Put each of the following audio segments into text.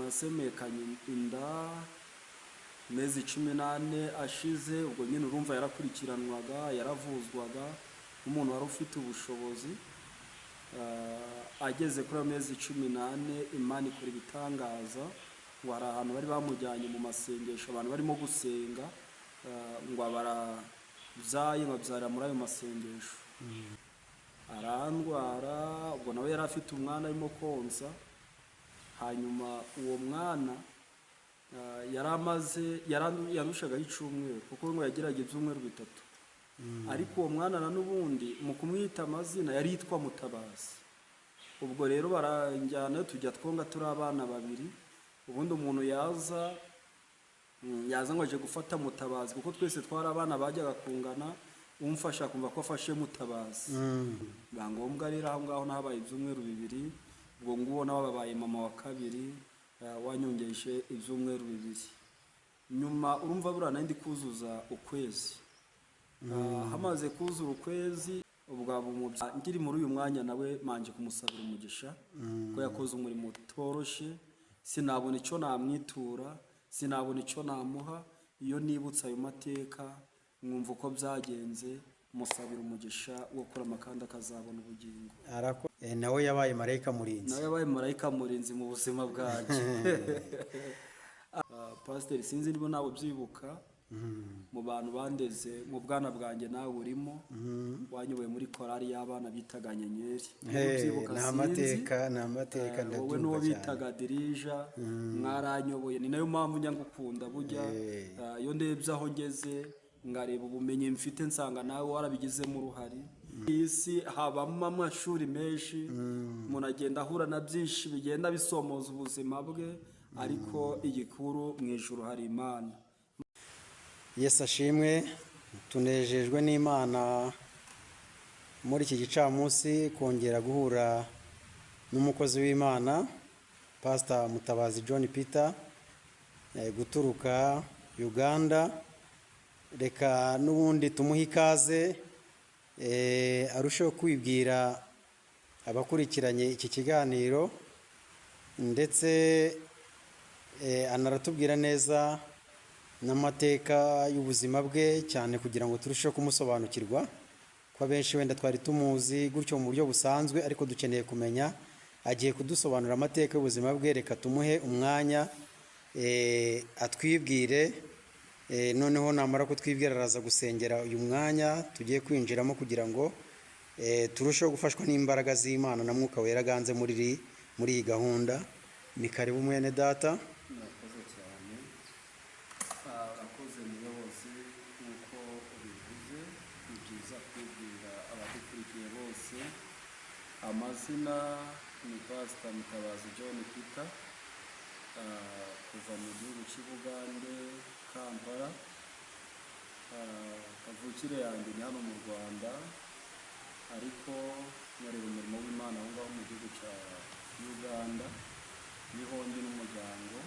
nasemekanye inda mezi 14 ashize, ubwo nyine urumva yarakurikiranwaga, yaravuzwaga umuntu wari ufite ubushobozi. Ageze kuri amezi 18 Imana ikora ibitangaza, ngo hari ahantu bari bamujyanye mu masengesho, abantu barimo gusenga, ngo barazanye babyarira muri ayo masengesho. Arandwara, ubwo nawe yari afite umwana arimo konsa. Hanyuma uwo mwana yarushagaho icyumweru, kuko ngo yagiraga ibyumweru 3. Ariko uwo mwana na n'ubundi mu kumwita amazina yari yitwa Mutabazi. Ubwo rero baranjyana, tujya twonga turi abana 2. Ubundi umuntu yaza ngo aje gufata Mutabazi, kuko twese twari abana bajyaga kungana, umfasha kumva ko afashe Mutabazi. Bangombwa rero aho ngaho nabaye ibyumweru 2. Ubwo nguwo nawe babaye mama wa 2, wanyongeje ibyumweru 2. Nyuma urumva burana ndi kuzuza ukwezi. Hamaze kuzura ukwezi, ubwo ngiri muri uyu mwanya nawe manje kumusabira umugisha, ko yakoze umurimo utoroshe. Sinabona icyo namwitura, sinabona icyo namuha. Iyo nibutsa ayo mateka mwumva uko byagenze, musabira umugisha wo kurama kandi akazabona ubugingo. Nawe yabaye marayika murinzi. Nawe yabaye marayika murinzi mu buzima bwanjye. Pastor, sinzi niba nawe byibuka, mu bantu bandeze mu bwana bwanjye nawe urimo, wanyuwe muri korali y'abana bitaga Nyenyeri. N'amateka ndabyumva. Wowe n'uwo bitaga Dirija, mwaranyoboye. Ni nayo mpamvu njya ngukunda burya. Iyo ndebye aho ngeze ngareba ubumenyi mfite, nsanga nawe warabigizemo uruhari. Isi habamo amashuri menshi, umuntu agenda ahura na byinshi bigenda bisomoza ubuzima bwe, ariko igikuru mu ijuru hari Imana. Yesu ashimwe. Tunejejwe n'Imana muri iki gicamunsi kongera guhura n'umukozi w'Imana Pastor Mutabazi John Peter, guturuka Uganda. Reka n'ubundi tumuhe ikaze, arusheho kwibwira abakurikiranye iki kiganiro, ndetse anaratubwira neza n'amateka y'ubuzima bwe, cyane kugira ngo turusheho kumusobanukirwa, ko abenshi wenda twari tumuzi gutyo mu buryo busanzwe, ariko dukeneye kumenya. Agiye kudusobanurira amateka y'ubuzima bwe. Reka tumuhe umwanya atwibwire, noneho namara kutwibwira araza gusengera uyu mwanya tugiye kwinjiramo, kugira ngo turusheho gufashwa n'imbaraga z'Imana na Mwuka Wera aganze muri iyi gahunda. Ni karibu mwene data. Murakoze cyane. Urakoze muyobozi, nk'uko ubivuze. Ni byiza kwibwira abadukurikiye bose. Amazina ni Pastor Mutabazi John Peter, kuva mu gihugu cy'Ubugande, Kampala. Kavukire yanjye ni hano mu Rwanda, ariko nkorera umurimo w'Imana aho ngaho mu gihugu cya Uganda, niho ndi n'umuryango.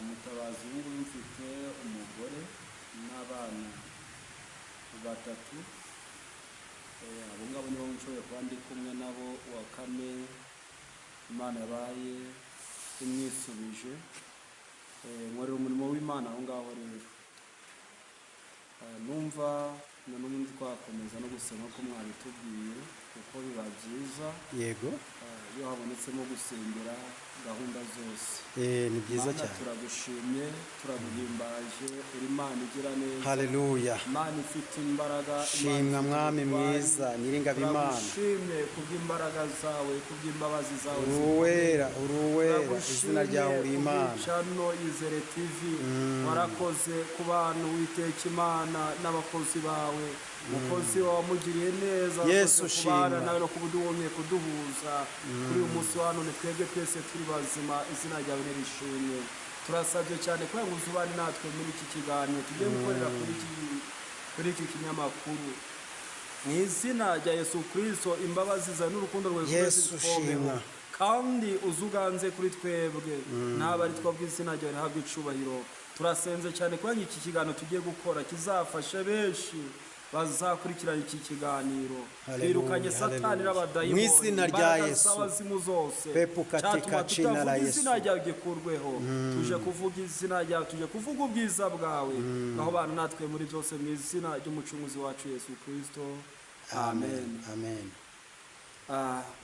Mutabazi ubu ngubu mfite umugore n'abana 3. Abo ngabo nibo nshoboye kuba ndi kumwe nabo. Uwa 4 Imana yabaye imwisubije. Nkorera umurimo w'Imana aho ngaho rero. Numva n'ubundi twakomeza no gusoma ko mwabitubwiye, kuko biba byiza. Yego. Iyo habonetsemo gusengera gahunda zose. Ni byiza cyane. Turagushimye, turaguhimbaje, uri Imana igira neza. Haleluya. Imana ifite imbaraga. Shimwa mwami mwiza, nyiringabo Imana. Turagushimye kubw'imbaraga zawe, kubw'imbabazi zawe. Uruwera, izina ryawe uri Imana. Channel Izere TV, warakoze ku bantu witeka Imana n'abakozi bawe. Umukozi wamugiriye neza, Yesu shimwa nawe no kubuduwomye kuduhuza kuri uyu munsi wa none. Twebwe twese turi bazima, izina ryawe nirishimye. Turasabye cyane ko uzubane natwe muri iki kiganiro tugiye gukorera kuri iki kinyamakuru. Mu izina rya Yesu Kristo, imbabazi za n'urukundo rwawe Yesu shimwa, kandi uzuganze kuri twebwe. Ntabari twabwiye izina ryawe rihabwe icubahiro. Turasenze cyane ko iki kiganiro tugiye gukora kizafasha benshi bazakurikirana iki kiganiro. Haleluya, Twirukanye satani haleluya. n'abadayimoni, Mu izina rya imbaraga Yesu. z'abazimu zose, Pepo katika cyatuma jina la tutavuga Yesu. izina ryawe gikurweho. Tuje kuvuga izina ryawe, tuje kuvuga ubwiza bwawe, aho bana natwe muri byose mu izina ry'umucunguzi wacu Yesu Kristo. Amen. Amen.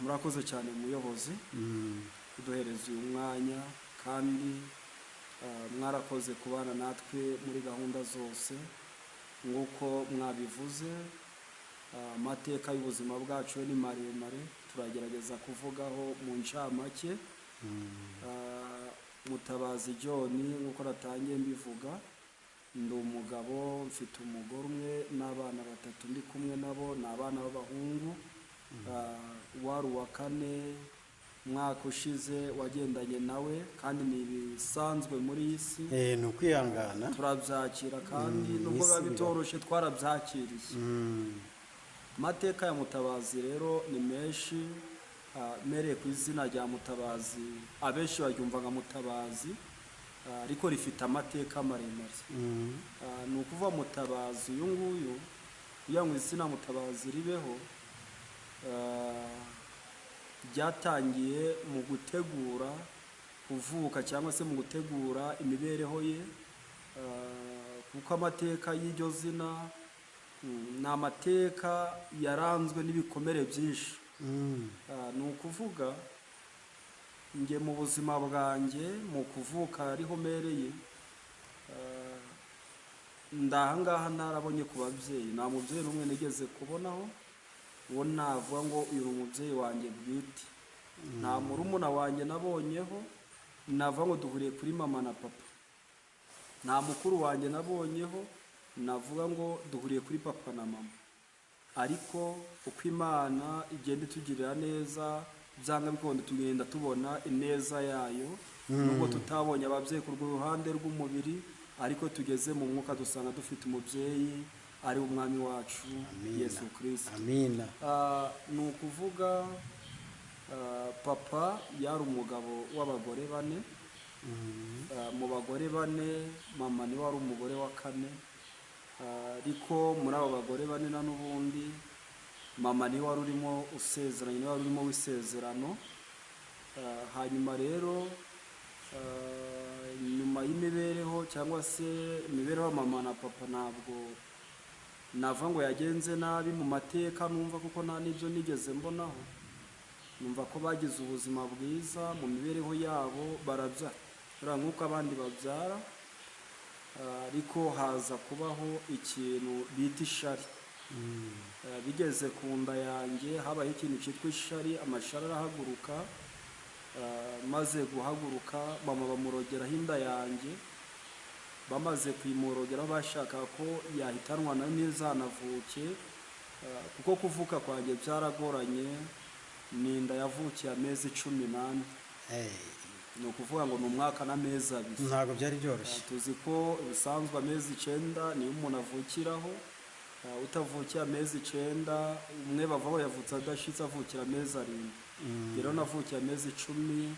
Murakoze cyane muyobozi kuduhereza uyu mwanya, kandi mwarakoze kubana natwe muri gahunda zose nk'uko mwabivuze. Amateka y'ubuzima bwacu ni maremare, turagerageza kuvugaho mu ncamake. Mutabazi John nk'uko natangiye mbivuga, ndi umugabo, mfite umugore umwe n'abana 3 ndi kumwe nabo, ni abana b'abahungu. Wari uwa 4 mwaka ushize wagendanye nawe, kandi ni ibisanzwe muri iyi si, Ni ukwihangana, turabyakira kandi nubwo biba bitoroshye twarabyakiriye. Amateka ya Mutabazi rero ni menshi. Mereye ku izina rya Mutabazi, abenshi baryumva nka Mutabazi, ariko rifite amateka maremare. Ni ukuvuga Mutabazi uyu nguyu, kugira ngo izina Mutabazi ribeho, byatangiye mu gutegura kuvuka cyangwa se mu gutegura imibereho ye, kuko amateka y'iryo zina ni amateka yaranzwe n'ibikomere byinshi. Ni ukuvuga njye mu buzima bwanjye, mu kuvuka ariho mereye, ndahangaha ntarabonye ku babyeyi, nta mubyeyi n'umwe nigeze kubonaho uwo navuga ngo uyu umubyeyi wanjye bwite. Nta murumuna wanjye nabonyeho navuga ngo duhuriye kuri mama na papa. Nta mukuru wanjye nabonyeho navuga ngo duhuriye kuri papa na mama. Ariko uko Imana igenda itugirira neza, byanga bikunda tugenda tubona ineza yayo, nubwo tutabonye ababyeyi ku ruhande rw'umubiri, ariko tugeze mu mwuka dusanga dufite umubyeyi ari umwami wacu Yesu Kristo. Amina. Ni ukuvuga papa yari umugabo w'abagore 4. Mu bagore 4 mama niwe wari umugore wa 4. Ariko muri abo bagore 4 na n'ubundi mama niwe wari urimo usezeranye, niwe wari urimo w'isezerano. Hanyuma rero nyuma y'imibereho cyangwa se imibereho ya mama na papa, ntabwo nava ngo yagenze nabi mu mateka numva, kuko nta n'ibyo nigeze mbonaho. Numva ko bagize ubuzima bwiza mu mibereho yabo, barabyara nk'uko abandi babyara. Ariko haza kubaho ikintu bita ishari. Bigeze ku nda yanjye habaho ikintu cyitwa ishari, amashari arahaguruka. Maze guhaguruka mama bamurogeraho inda yanjye, bamaze kuyimurogera bashaka ko yahitanwa na n'izanavuke, kuko kuvuka kwanjye byaragoranye. Ni inda yavukiye amezi 18. Ni ukuvuga ngo ni umwaka n'amezi 2. Ntabwo byari byoroshye. Tuzi ko bisanzwe amezi 9 niyo umuntu avukiraho. Utavukiye amezi 9, umwe bavaho yavutse adashitse avukira amezi 7. Rero navukiye amezi 18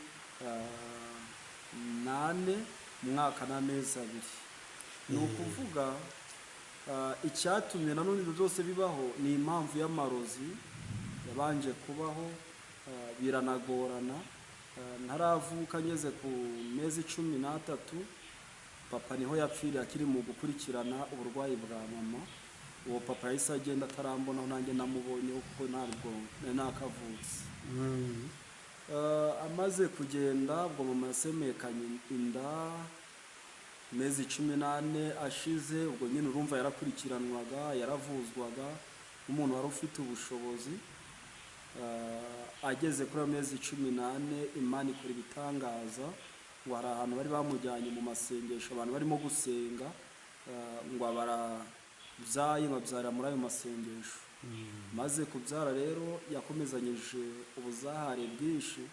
mwaka n'amezi 2. Ni ukuvuga icyatumye nanone ibyo byose bibaho ni impamvu y'amarozi yabanje kubaho, biranagorana. Ntaravuka ngeze ku mezi 13, papa niho yapfiriye akiri mu gukurikirana uburwayi bwa mama. Uwo papa yahise agenda atarambonaho, nanjye namubonyeho kuko ntabwo nakavutse. Amaze kugenda ubwo mama yasemekanye inda mezi 18 ashize. Ubwo nyine urumva yarakurikiranwaga, yaravuzwaga umuntu wari ufite ubushobozi. Ageze kuri amezi 18 Imana ikora ibitangaza, ngo hari ahantu bari bamujyanye mu masengesho, abantu barimo gusenga, ngo barabyaye babyara muri ayo masengesho. Maze kubyara rero yakomezanyije ubuzahare bwinshi.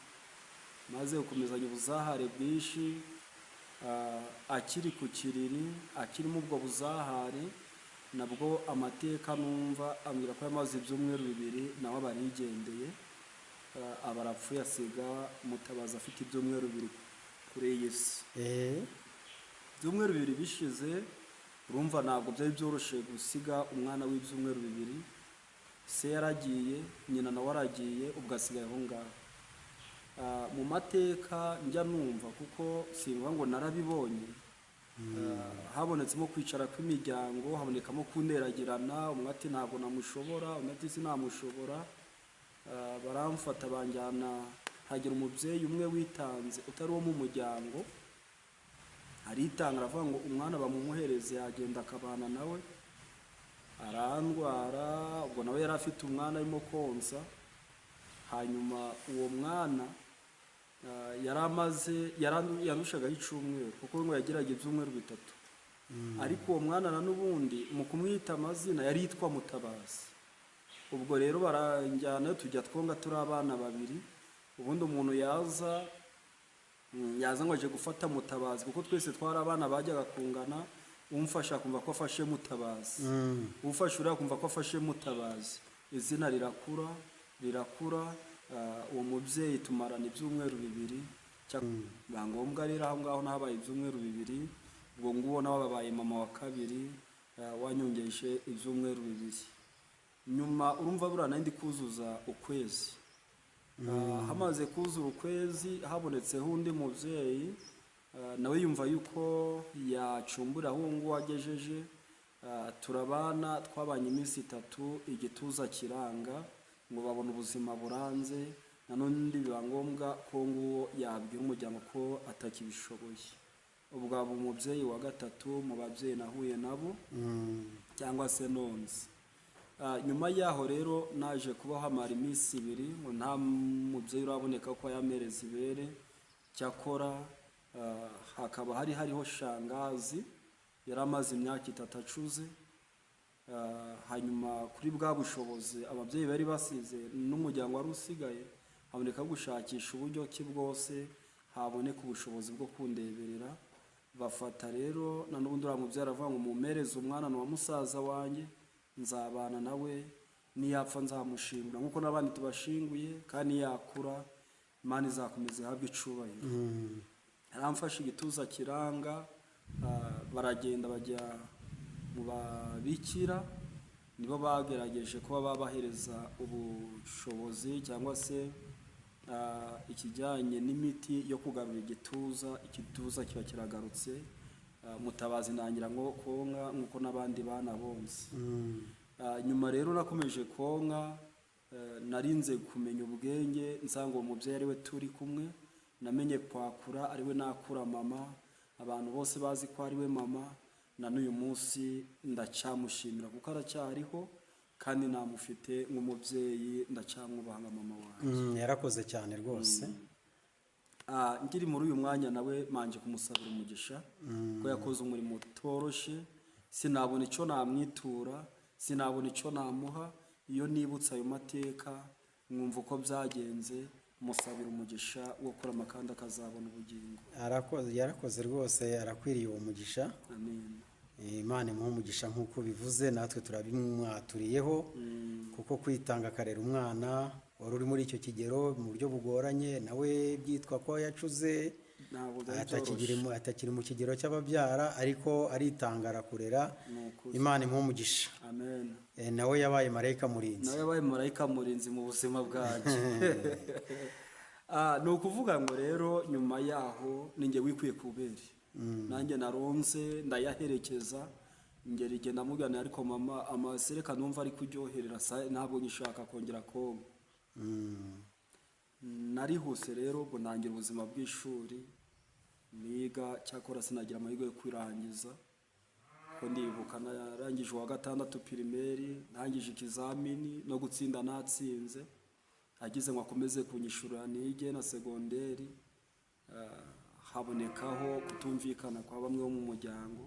Maze gukomezanya ubuzahare bwinshi, akiri ku kiriri, akirimo ubwo buzahare, nabwo amateka numva ambwira ko yamaze ibyumweru 2 nawe barigendeye. Abarapfuye asiga Mutabazi afite ibyumweru 2 kuri iyi si. Ibyumweru 2 bishize urumva ntabwo byari byoroshye gusiga umwana w'ibyumweru bibiri, se yaragiye, nyina nawe aragiye, ubwo asigaye aho ngaho. Mu mateka njya numva, kuko simva ngo narabibonye, habonetsemo kwicara kw'imiryango, habonekamo kunderagirana, umwe ati ntabwo namushobora, undi ati sinamushobora, baramfata banjyana, hagira umubyeyi umwe witanze utari wo mu muryango, aritanga aravuga ngo umwana bamumuhereze yagenda akabana nawe, arandwara, ubwo nawe yari afite umwana arimo konsa. Hanyuma uwo mwana yarushagaho icyumweru, kuko ngo yagiraga ibyumweru bitatu, ariko uwo mwana na n'ubundi mu kumwita amazina yari yitwa Mutabazi. Ubwo rero baranjyana, tujya twonga turi abana babiri, ubundi umuntu yaza ngo aje gufata Mutabazi, kuko twese twari abana bajyaga kungana, umfasha kumva ko afashe Mutabazi, ufashe uriya kumva ko afashe Mutabazi, izina rirakura. Uwo mubyeyi tumarana ibyumweru bibiri, biba ngombwa rero aho ngaho nahabaye ibyumweru bibiri, ubwo nguwo nawe babaye mama wa kabiri, wanyongeje ibyumweru bibiri. Nyuma urumva buriya nari ndi kuzuza ukwezi, hamaze kuzura ukwezi habonetseho undi mubyeyi, nawe yumva yuko yacumbura aho nguwo agejeje, turabana, twabanye iminsi 3, igituza kiranga, ngo babona ubuzima buranze, nanone biba ngombwa ko nguwo yabwira umuryango ko atakibishoboye. Ubwo aba umubyeyi wa gatatu mu babyeyi nahuye nabo, cyangwa se nonze. Nyuma yaho rero naje kubaho amara iminsi 2, ngo nta mubyeyi uraboneka ko yamereza ibere, cyakora hakaba hariho shangazi yari amaze imyaka 3 acuze. Hanyuma kuri bwa bushobozi ababyeyi bari basize n'umuryango wari usigaye, haboneka gushakisha uburyo ki bwose haboneka ubushobozi bwo kundeberera. Bafata rero na n'ubundi uriya mubyeyi aravuga ngo mumereze umwana wa musaza wanjye, nzabana nawe, niyapfa nzamushingura nk'uko n'abandi tubashinguye, kandi yakura Imana izakomeza ihabwe icubahiro. Aramfashe igituza kiranga, baragenda bajya mu babikira, nibo bagerageje kuba babahereza ubushobozi cyangwa se ikijyanye n'imiti yo kugarura igituza kiba kiragarutse. Mutabazi ntangira ngo konka nk'uko n'abandi bana bonse. Nyuma rero nakomeje konka, narinze kumenya ubwenge, nsanga uwo mubyeyi ari we turi kumwe, namenye kwakura ari we nakura mama, abantu bose bazi ko ari we mama. Na n'uyu munsi ndacyamushimira kuko aracyariho, kandi namufite nk'umubyeyi, ndacyamwubaha nka mama wanjye. Yarakoze cyane rwose. Ngiri muri uyu mwanya nawe manje kumusabira umugisha, ko yakoze umurimo utoroshye, sinabona icyo namwitura, sinabona icyo namuha. Iyo nibutse ayo mateka mwumva uko byagenze, musabira umugisha wo kurama kandi akazabona ubugingo. Yarakoze rwose, arakwiriye uwo mugisha. Amen. Imana imuhe umugisha nk'uko bivuze, natwe turabimwaturiyeho, kuko kwitanga akarera umwana wari uri muri icyo kigero mu buryo bugoranye, nawe byitwa ko yacuze, atakiri mu kigero cy'ababyara, ariko aritanga arakurera. Imana imuhe umugisha. Amen. Nawe yabaye marayika murinzi. Nawe yabaye marayika murinzi mu buzima bwanjye. Ni ukuvuga ngo rero nyuma yaho ninjye wikwiye kubera, nanjye naronze ndayaherekeza, ngera igihe ndamugana, ariko mama amasereka numva ari kuryoherera, ntabwo ngishaka kongera konka. Narihuse rero ubwo ntangira ubuzima bw'ishuri, niga, cyakora sinagira amahirwe yo kwirangiza, ko ndibuka narangije uwa 6 pirimeri, ntangije ikizamini no gutsinda natsinze, agize ngo akomeze kunyishurira nige na segonderi. Habonekaho kutumvikana kwa bamwe bo mu muryango,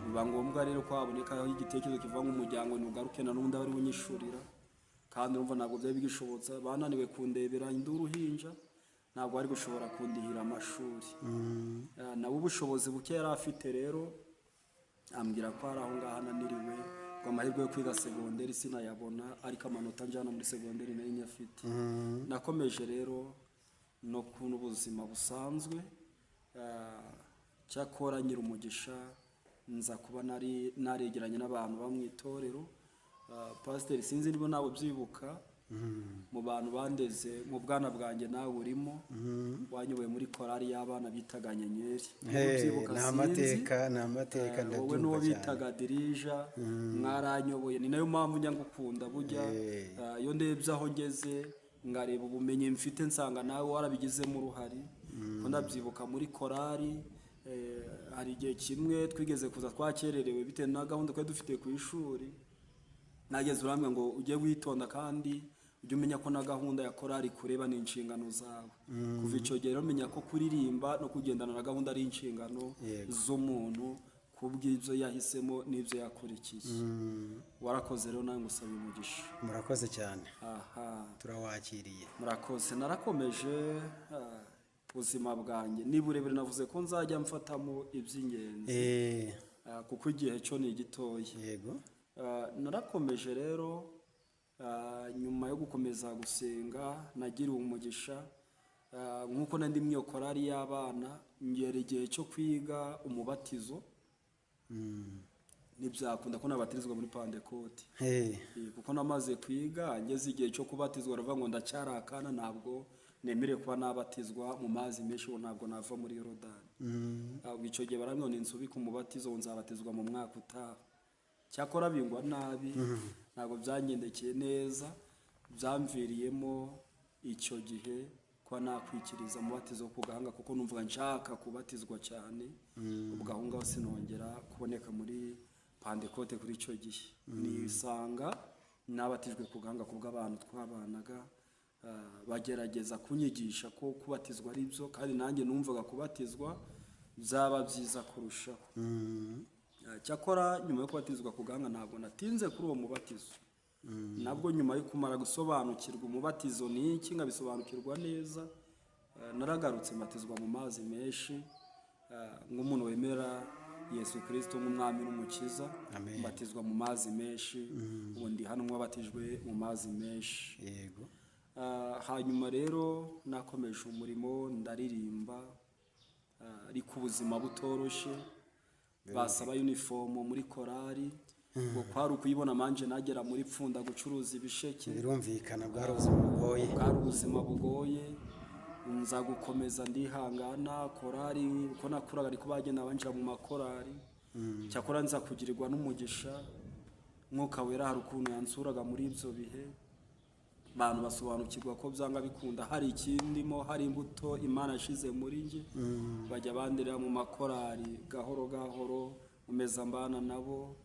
biba ngombwa rero ko habonekaho igitekerezo kiva mu muryango nugaruke na n'undi ari unyishurira, kandi urumva ntabwo byari bigishobotse, bananiwe kundebera induruhinja, ntabwo ari gushobora kundihira amashuri. Nawe ubushobozi buke yari afite rero, ambwira ko ari aho ngaho ananiriwe, ngo amahirwe yo kwiga segonderi sinayabona, ariko amanota njyana muri segonderi nari nyafite. Nakomeje rero no kubona ubuzima busanzwe, cyakora nyiri umugisha nza kuba naregeranye n'abantu bo mu itorero. Pasiteri sinzi niba nawe ubyibuka, mu bantu bandeze mu bwana bwanjye nawe urimo, wanyoboye muri korari y'abana bitaga Nyenyeri. ni amateka ndabyumva wowe n'uwo bitaga Dirija, mwaranyoboye, ni nayo mpamvu njya ngukunda burya. Iyo ndebye aho ngeze ngareba ubumenyi mfite nsanga nawe warabigizemo uruhare. Ndabyibuka muri korari, hari igihe kimwe twigeze kuza twakererewe bitewe na gahunda twari dufite ku ishuri. Nageze urambwira ngo ujye witonda kandi ujye umenya ko na gahunda ya korari kureba ni inshingano zawe. Kuva icyo gihe umenya ko kuririmba no kugendana na gahunda ari inshingano z'umuntu kubw'ibyo yahisemo n'ibyo yakurikiye. Warakoze rero, nawe ngusaba umugisha. Murakoze cyane. Turawakiriye. Murakoze. Narakomeje ubuzima bwanjye, ni burebure, navuze ko nzajya mfatamo iby'ingenzi kuko igihe cyo ni gitoya. Yego. Narakomeje rero, nyuma yo gukomeza gusenga nagiriwe umugisha, nk'uko nandi mu iyo korari y'abana ngera igihe cyo kwiga umubatizo. Ntibyakunda ko nabatirizwa muri Pantekote, kuko namaze kwiga ngeze igihe cyo kubatizwa baravuga ngo ndacyari akana, ntabwo nemerewe kuba nabatizwa mu mazi menshi, ubu ntabwo nava muri Yorodani. Icyo gihe barambwira ngo ninsubike umubatizo nzabatizwa mu mwaka utaha. Cyakora bingwa nabi, ntabwo byangendekeye neza, byamviriyemo icyo gihe kuba nakwikiriza umubatizo ku gahanga, kuko numvaga nshaka kubatizwa cyane. Ubwo aho ngaho sinongera kuboneka muri Pantekote kuri icyo gihe. Nisanga nabatijwe ku gahanga kubw'abantu twabanaga, bagerageza kunyigisha ko kubatizwa ari byo, kandi nanjye numvaga kubatizwa byaba byiza kurushaho. Cyakora nyuma yo kubatizwa ku gahanga ntabwo natinze kuri uwo mubatizo. Nabwo nyuma yo kumara gusobanukirwa umubatizo ni iki, nkabisobanukirwa neza, naragarutse mbatizwa mu mazi menshi nk'umuntu wemera Yesu Kristo nk'umwami n'umukiza. Mbatizwa mu mazi menshi, ubu ndi hano mwabatijwe mu mazi menshi. Yego. Hanyuma rero nakomeje umurimo ndaririmba, ariko ubuzima butoroshye, basaba uniform muri korari, ngo kwari ukuyibona manje nagera muri Pfunda gucuruza ibisheke. Birumvikana bwari ubuzima bugoye. Nza gukomeza ndihangana, korari uko nakuraga ariko bagenda banjira mu makorari. Cyakora nza kugirirwa n'umugisha, Mwuka Wera hari ukuntu yansuraga muri ibyo bihe, abantu basobanukirwa ko byanga bikunda hari ikindimo, hari imbuto Imana yashize muri nge. Bajya banderera mu makorari gahoro gahoro, umeza mbana nabo,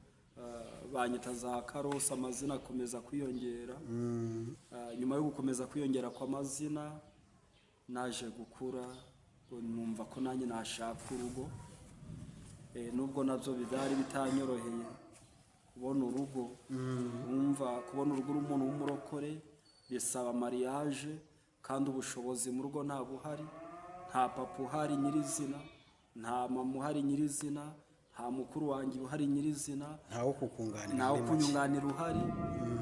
banyita za Karosi, amazina akomeza kwiyongera. Nyuma yo gukomeza kwiyongera kw'amazina, naje gukura, numva ko nanjye nashaka urugo. Nubwo nabyo byari bitanyoroheye kubona urugo. Kubona urugo uri umuntu w'umurokore bisaba mariage, kandi ubushobozi mu rugo nta buhari, nta papa uhari nyirizina, nta mama uhari nyirizina, nta mukuru wanjye uhari nyirizina, ntawo kunyunganira uhari.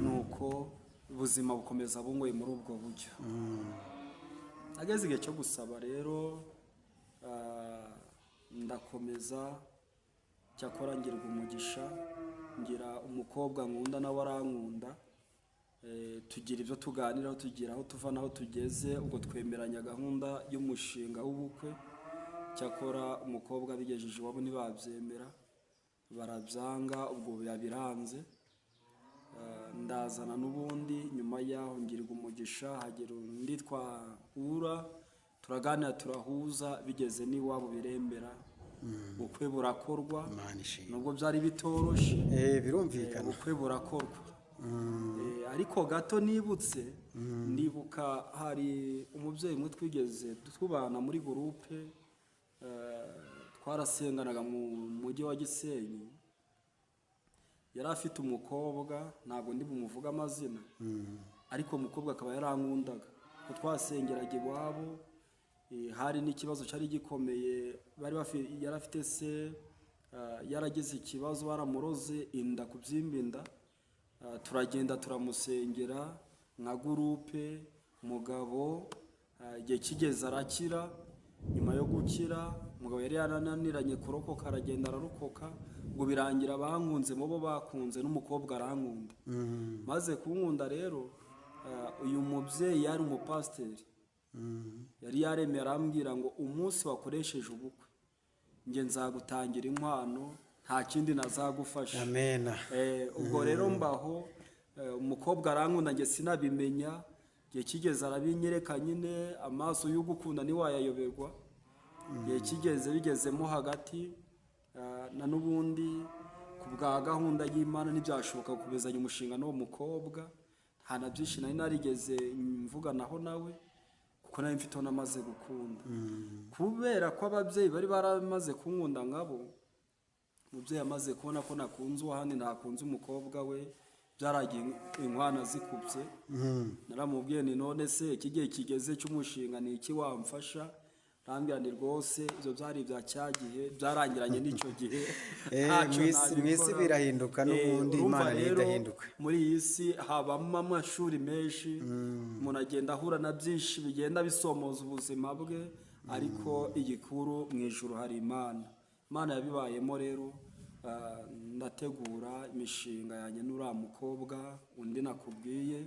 Nuko ubuzima bukomeza bungoye muri ubwo buryo. Ageze igihe cyo gusaba rero, ndakomeza. Cyakora ngirwa umugisha, ngira umukobwa nkunda nawe arankunda. Tugira ibyo tuganiraho, tugira aho tuva naho tugeze, ubwo twemeranya gahunda y'umushinga w'ubukwe. Cyakora umukobwa abigejeje iwabo ntibabyemera, barabyanga, ubwo yabiranze. Ndazana n'ubundi, nyuma yaho ngirwa umugisha, hagera undi twahura, turaganira turahuza, bigeze n'iwabo birembera, ubukwe burakorwa. Nubwo byari bitoroshye, birumvikana, ubukwe burakorwa. Ariko gato nibutse, ndibuka hari umubyeyi umwe twigeze tubana muri gurupe, twarasenganaga mu mujyi wa Gisenyi. Yari afite umukobwa, ntabwo ndi bumuvuga amazina, ariko umukobwa akaba yarankundaga, ko twasengeraga iwabo. Hari n'ikibazo cyari gikomeye, yari afite se, yaragize ikibazo, baramuroze inda, kubyimba inda. Turagenda turamusengera nka gurupe, umugabo igihe kigeze arakira. Nyuma yo gukira umugabo yari yarananiranye kurokoka aragenda ararokoka ngo birangira abankunze mu bo bakunze n'umukobwa arankunda maze kunkunda rero uyu mubyeyi yari umupasiteri yari yaremeye arambwira ngo umunsi wakoresheje ubukwe njye nzagutangira inkwano nta kindi nazagufasha. Amen. Ubwo rero mbaho umukobwa arankunda njye sinabimenya igihe kigeze arabinyereka nyine amaso y'ugukunda ntiwayayoberwa igihe kigeze bigezemo hagati na n'ubundi ku bwa gahunda y'Imana ntibyashoboka kubezanya umushinga n'uwo mukobwa nta na byinshi nari narigeze mvuganaho nawe kuko nari mfite namaze gukunda kubera ko ababyeyi bari baramaze kunkunda ngabo umubyeyi amaze kubona ko nakunze uwahandi ntakunze umukobwa we byaragiye inkwano zikubye naramubwiye ni none se iki gihe kigeze cy'umushinga ni iki wamfasha rambwira ni rwose ibyo byari bya cyagihe byarangiranye n'icyo gihe mwisi birahinduka n'ubundi Imana ntidahinduka muri iyi si habamo amashuri menshi umuntu agenda ahura na byinshi bigenda bisomoza ubuzima bwe ariko igikuru mu ijuru hari Imana yabibayemo rero ndategura imishinga yanjye n'uriya mukobwa undi nakubwiye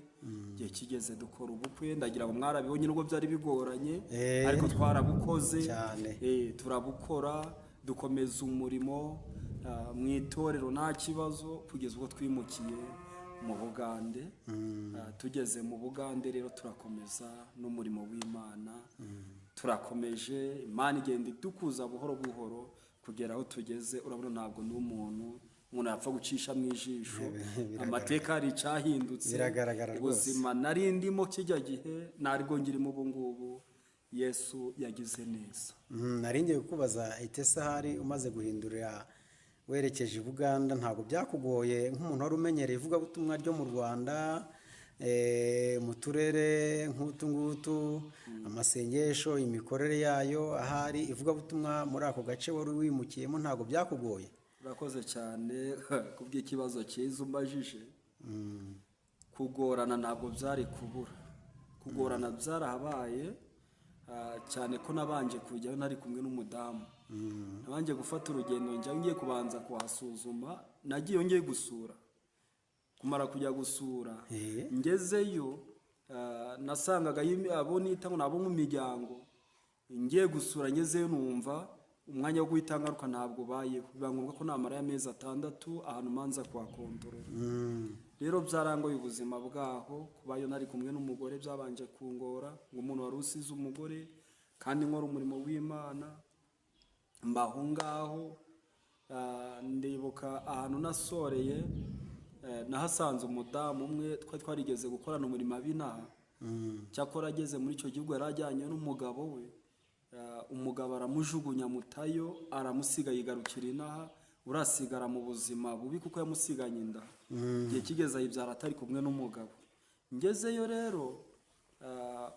igihe kigeze dukora ubukwe ndagira ngo mwarabibonye nubwo byari bigoranye ariko twarabukoze turabukora dukomeza umurimo mu itorero nta kibazo kugeza ubwo twimukiye mu Bugande. Tugeze mu Bugande rero turakomeza n'umurimo w'Imana turakomeje Imana igenda idukuza buhoro buhoro kugera aho tugeze. Urabona ntabwo n'umuntu yapfa gucisha mu ijisho amateka ari cyahindutse ubuzima nari ndimo kijya gihe naribwo ngirimo ubu ngubu Yesu yagize neza. Naringiye kukubaza itese hari umaze guhindurira werekeje i Buganda ntabwo byakugoye nk'umuntu wari umenyereye ivugabutumwa ryo mu Rwanda mu turere nk'utu ngutu amasengesho imikorere yayo ahari ivugabutumwa muri ako gace wari wimukiyemo ntabwo byakugoye? Urakoze cyane kubw'ikibazo cyiza umbajije. Kugorana ntabwo byari kubura, kugorana byarahabaye cyane ko nabanje kujyayo nari kumwe n'umudamu. Nabanje gufata urugendo njya ngiye kubanza kuhasuzuma, nagiye ngiye gusura. Kumara kujya gusura ngezeyo nasangaga abo nita ngo nabo mu miryango ngiye gusura ngezeyo numva umwanya wo guhita ngaruka ntabwo bayeho, biba ngombwa ko namara y'amezi 6 ahantu manza kuhakontorora. Rero byarangoye ubuzima bwaho kubayo nari kumwe n'umugore byabanje kungora ngo umuntu wari usize umugore kandi nkora umurimo w'Imana mbaho ngaho. Ndibuka ahantu nasoreye nahasanze umudamu umwe twari twarigeze gukorana umurimo abinaha. Cyakora ageze muri icyo gihugu yarajyanye n'umugabo we, umugabo aramujugunya mutayo aramusiga yigarukira inaha, urasigara mu buzima bubi kuko yamusiganye inda. Igihe kigeze ayibyara atari kumwe n'umugabo. Ngezeyo rero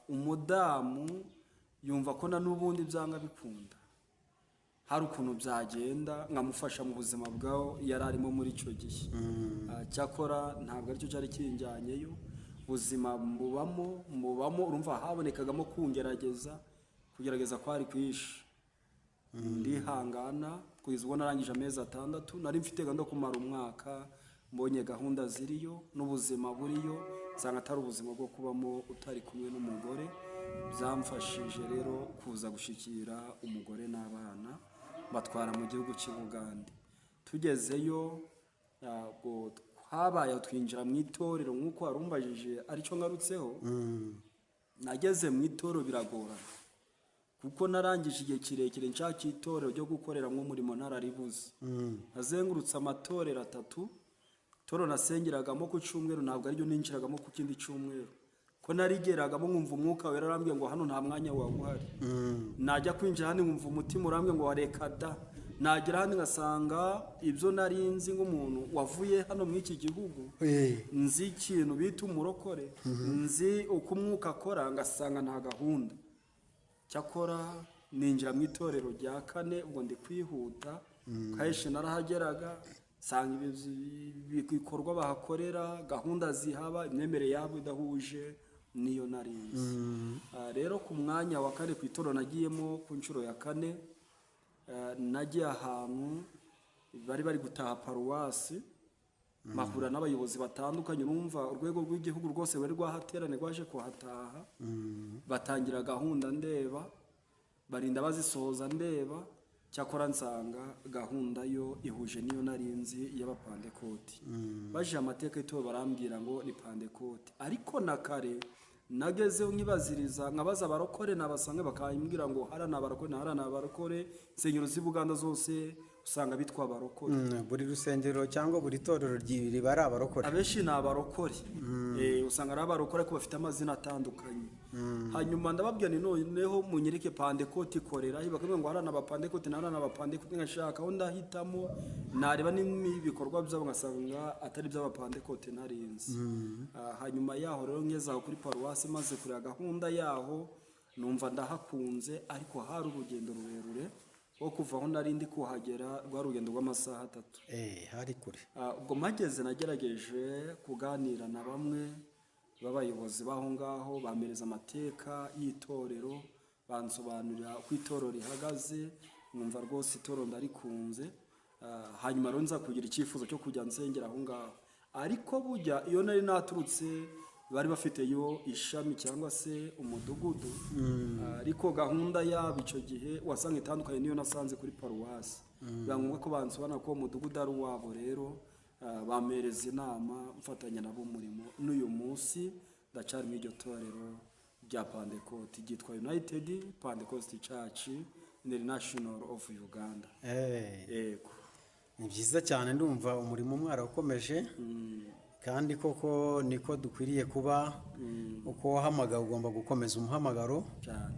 umudamu yumva ko na n'ubundi byanga bikunda hari ukuntu byagenda nkamufasha mu buzima bwaho yari arimo muri icyo gihe. Cyakora ntabwo aricyo cyari kinjyanyeyo, ubuzima mubamo urumva habonekagamo kugerageza kwari kwishi. Ndihangana kugeza ubwo narangije amezi 6 nari mfite gahunda kumara umwaka, mbonye gahunda ziriyo n'ubuzima buriyo nsanga atari ubuzima bwo kubamo utari kumwe n'umugore. Byamfashije rero kuza gushikira umugore n'abana batwara mu gihugu cy'u Bugande. Tugezeyo habaye twinjira mu itorero nk'uko warumbajije aricyo ngarutseho. Nageze mu itorero biragorana kuko narangije igihe kirekire nshaka itorero ryo gukorera nk'umurimo nararibuze. Nazengurutse amatorero 3, itorero nasengeragamo ku cyumweru ntabwo ariryo ninjiragamo ku kindi cyumweru, ko narigeragamo nkumva umwuka wera arambwiye ngo hano nta mwanya wawe uhari. Najya kwinjira hano nkumva umutima urambwiye ngo wareka da. Nagera hano ngasanga ibyo narinzi nk'umuntu wavuye hano muri iki gihugu, nzi ikintu bita umurokore, nzi uko umwuka akora, ngasanga nta gahunda. Cyakora ninjira mu itorero rya 4 ubwo ndi kwihuta kahishe narahageraga sanga ibikorwa bahakorera, gahunda zihaba, imyemerere yabo idahuje niyo narinzi. Rero ku mwanya wa kane ku itorero nagiyemo ku nshuro ya kane, nagiye ahantu bari gutaha paruwasi, mahura n'abayobozi batandukanye, numva urwego rw'igihugu rwose bari rwahaterane rwaje kuhataha, batangira gahunda ndeba, barinda bazisohoza ndeba, cyakora nsanga gahunda yo ihuje niyo narinzi y'abapandekoti. Baje amateka y'ito barambwira ngo ni pandekoti, ariko na kare nagezeho nkibaziriza nkabaza abarokore nabasanga bakambwira ngo harana abarokore, insengero z'i Buganda zose usanga bitwa abarokore. Buri rusengero cyangwa buri torero riba ari abarokore? Abenshi ni abarokore. Usanga ari abarokore ko bafite amazina atandukanye. Hanyuma ndababwira ni noneho munyereke pandekoti ikorera, bakambwira ngo harana abapandekoti narana abapandekoti, ngashaka aho ndahitamo nareba n'ibikorwa byabo ngasanga atari by'abapandekoti narinzi. Hanyuma yaho rero ngezaho kuri paruwasi maze kureba gahunda yaho numva ndahakunze, ariko hari urugendo rurerure wo kuva aho narindi kuhagera rwa rugendo rw'amasaha 3. Hari kure. Ubwo mageze nagerageje kuganira na bamwe b'abayobozi baho ngaho, bamereza amateka y'itorero, bansobanurira uko itorero rihagaze, numva rwose itorero ndarikunze. Hanyuma rero nza kugira icyifuzo cyo kujya nsengera aho ngaho, ariko burya iyo nari naturutse bari bafite yo ishami cyangwa se umudugudu, ariko gahunda yabo icyo gihe wasanga itandukanye niyo nasanze kuri paruwasi. Birangombwa ko bansobanura ko umudugudu ari uwabo, rero bamereza inama mfatanya nabo umurimo. N'uyu munsi ndacari mu iryo torero rya Pentecost ryitwa United Pentecost Church International of Uganda. Yego, ni byiza cyane, ndumva umurimo mwarawukomeje, kandi koko niko dukwiriye kuba. Uko wahamagawe ugomba gukomeza umuhamagaro.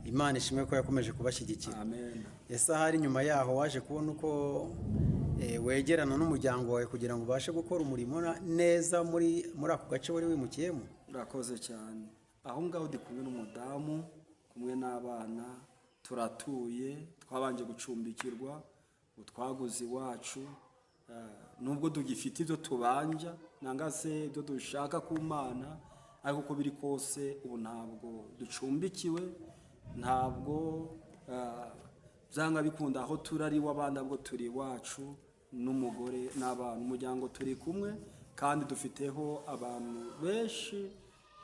Imana ishimwe ko yakomeje kubashyigikira. Amen. Ese hari nyuma yaho waje kubona uko wegerana n'umuryango wawe kugira ngo ubashe gukora umurimo neza muri ako gace wari wimukiyemo? Urakoze cyane. Aho ngaho ndi kumwe n'umudamu, kumwe n'abana, turatuye, twabanje gucumbikirwa, utwaguze iwacu. Nubwo tugifite ibyo tubanja nanga se ibyo dushaka ku Mana, ariko uko biri kose ubu ntabwo ducumbikiwe, ntabwo byanga bikunda aho turari w'abandi, ahubwo turi iwacu n'umugore n'abana, umuryango turi kumwe, kandi dufiteho abantu benshi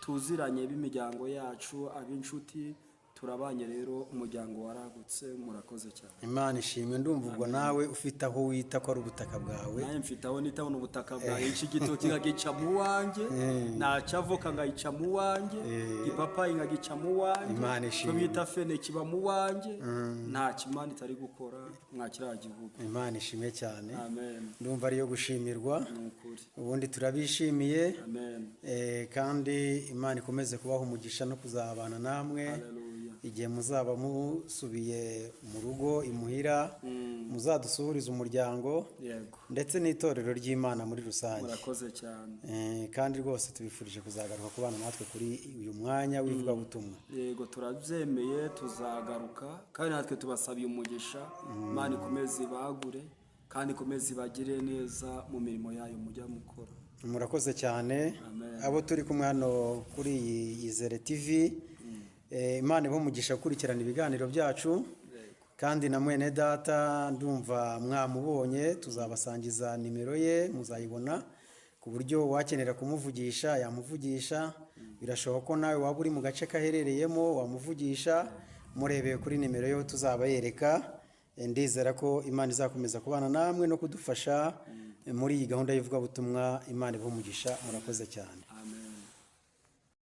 tuziranye b'imiryango yacu, ab'inshuti, turabanye. Rero umuryango waragutse. Murakoze cyane. Imana ishimwe. Ndumva ubwo nawe ufite aho wita ko ari ubutaka bwawe. Naye mfite aho nitabona ubutaka bwawe. Iki gitoki ngagica mu wanjye, nacavoka ngayica mu wanjye, ipapayi ngagica mu wanjye, Imana ishimwe. Bita fene kiba mu wanjye, nta kimana itari gukora mwakira gihugu. Imana ishimwe cyane. Amen. Ndumva ariyo gushimirwa. Nukuri. Ubundi turabishimiye. Amen. Kandi Imana ikomeze kubaha umugisha no kuzabana namwe. Hallelujah. Igihe muzaba musubiye mu rugo imuhira, muzadusuhuriza umuryango, Yego, ndetse n'itorero ry'Imana muri rusange. murakoze cyane. Kandi rwose tubifurije kuzagaruka kubana natwe kuri uyu mwanya w'ivugabutumwa. Yego, turabyemeye, tuzagaruka, kandi natwe tubasabiye umugisha. Imana ikomeze ibagure, kandi ikomeze ibagire neza mu mirimo yayo mujya mukora. Murakoze cyane. Amen. Abo turi kumwe hano kuri Izere TV, Imana ibahe umugisha gukurikirana ibiganiro byacu. Kandi na mwene data ndumva mwamubonye, tuzabasangiza nimero ye, muzayibona, ku buryo wakenera kumuvugisha yamuvugisha. Birashoboka ko nawe waba uri mu gace kaherereyemo wamuvugisha, murebeye kuri nimero yo tuzabayereka. Ndizera ko Imana izakomeza kubana namwe no kudufasha muri iyi gahunda y'ivugabutumwa. Imana ibahe umugisha. Murakoze cyane.